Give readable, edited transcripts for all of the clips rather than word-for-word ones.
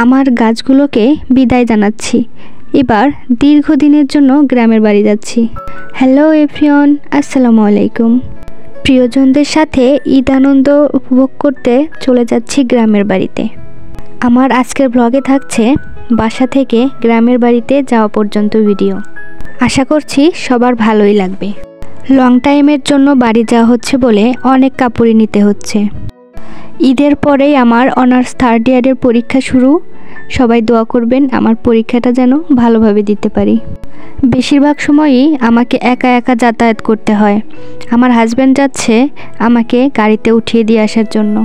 আমার গাছগুলোকে বিদায় জানাচ্ছি। এবার দীর্ঘদিনের জন্য গ্রামের বাড়ি যাচ্ছি। হ্যালো এভরিওয়ান, আসসালামু আলাইকুম। প্রিয়জনদের সাথে ঈদ আনন্দ উপভোগ করতে চলে যাচ্ছি গ্রামের বাড়িতে। আমার আজকের ব্লগে থাকছে বাসা থেকে গ্রামের বাড়িতে যাওয়া পর্যন্ত ভিডিও। আশা করছি সবার ভালোই লাগবে। লং টাইমের জন্য বাড়ি যাওয়া হচ্ছে বলে অনেক কাপড়ই নিতে হচ্ছে। ঈদের পরেই আমার অনার্স থার্ড ইয়ারের পরীক্ষা শুরু। সবাই দোয়া করবেন আমার পরীক্ষাটা যেন ভালোভাবে দিতে পারি। বেশিরভাগ সময়ই আমাকে একা একা যাতায়াত করতে হয়। আমার হাজব্যান্ড যাচ্ছে আমাকে গাড়িতে উঠিয়ে দিয়ে আসার জন্য।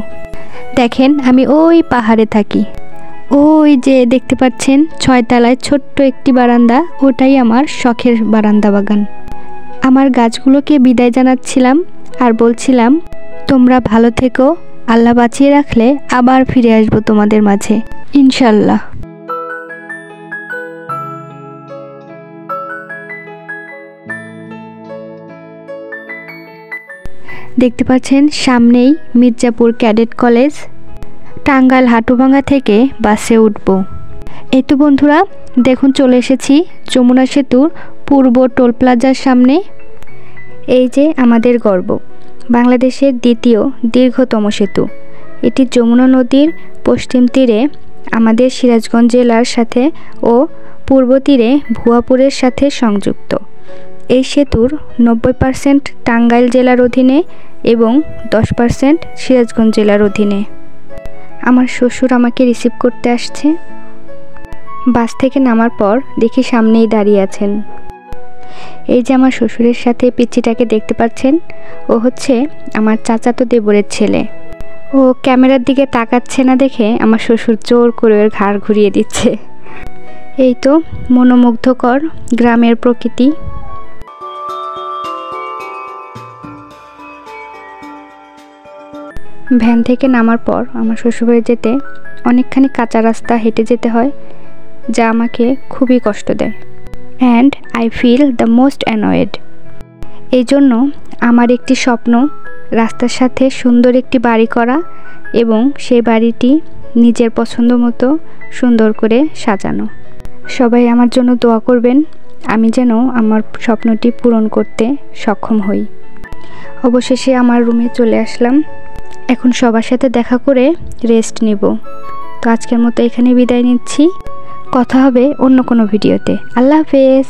দেখেন আমি ওই পাহাড়ে থাকি। ওই যে দেখতে পাচ্ছেন 6 তলায় ছোট্ট একটি বারান্দা, ওটাই আমার শখের বারান্দা বাগান। আমার গাছগুলোকে বিদায় জানাচ্ছিলাম আর বলছিলাম তোমরা ভালো থেকো, আল্লাহ বাঁচিয়ে রাখলে আবার ফিরে আসবো তোমাদের মাঝে ইনশাল্লাহ। দেখতে পাচ্ছেন সামনেই মির্জাপুর ক্যাডেট কলেজ। টাঙ্গাইল হাটুভাঙ্গা থেকে বাসে উঠব। এই তো বন্ধুরা দেখুন চলে এসেছি যমুনা সেতুর পূর্ব টোল প্লাজার সামনে। এই যে আমাদের গর্ব, বাংলাদেশের দ্বিতীয় দীর্ঘতম সেতু। এটি যমুনা নদীর পশ্চিম তীরে আমাদের সিরাজগঞ্জ জেলার সাথে ও পূর্ব তীরে ভুয়াপুরের সাথে সংযুক্ত। এই সেতুর 90% টাঙ্গাইল জেলার অধীনে এবং 10% সিরাজগঞ্জ জেলার অধীনে। আমার শ্বশুর আমাকে রিসিভ করতে আসছে। বাস থেকে নামার পর দেখি সামনেই দাঁড়িয়ে আছেন। এই যে আমার শ্বশুরের সাথে পিচ্চিটাকে দেখতে পাচ্ছেন, ও হচ্ছে আমার চাচাতো দেবরের ছেলে। ও ক্যামেরার দিকে তাকাচ্ছে না দেখে আমার শ্বশুর জোর করে ওর ঘাড় ঘুরিয়ে দিচ্ছে। এই তো মনোমুগ্ধকর গ্রামের প্রকৃতি। ভ্যান থেকে নামার পর আমার শ্বশুরবাড়ি যেতে অনেকখানি কাঁচা রাস্তা হেঁটে যেতে হয়, যা আমাকে খুবই কষ্ট দেয়। And I feel the most annoyed. এই জন্য আমার একটি স্বপ্ন রাস্তার সাথে সুন্দর একটি বাড়ি করা এবং সেই বাড়িটি নিজের পছন্দ মতো সুন্দর করে সাজানো। সবাই আমার জন্য দোয়া করবেন, আমি যেন আমার স্বপ্নটি পূরণ করতে সক্ষম হই। অবশেষে আমার রুমে চলে আসলাম। এখন সবার সাথে দেখা করে রেস্ট নিব। তো আজকের মতো এখানে বিদায় নিচ্ছি। কথা হবে অন্য কোনো ভিডিওতে। আল্লাহ হাফেজ।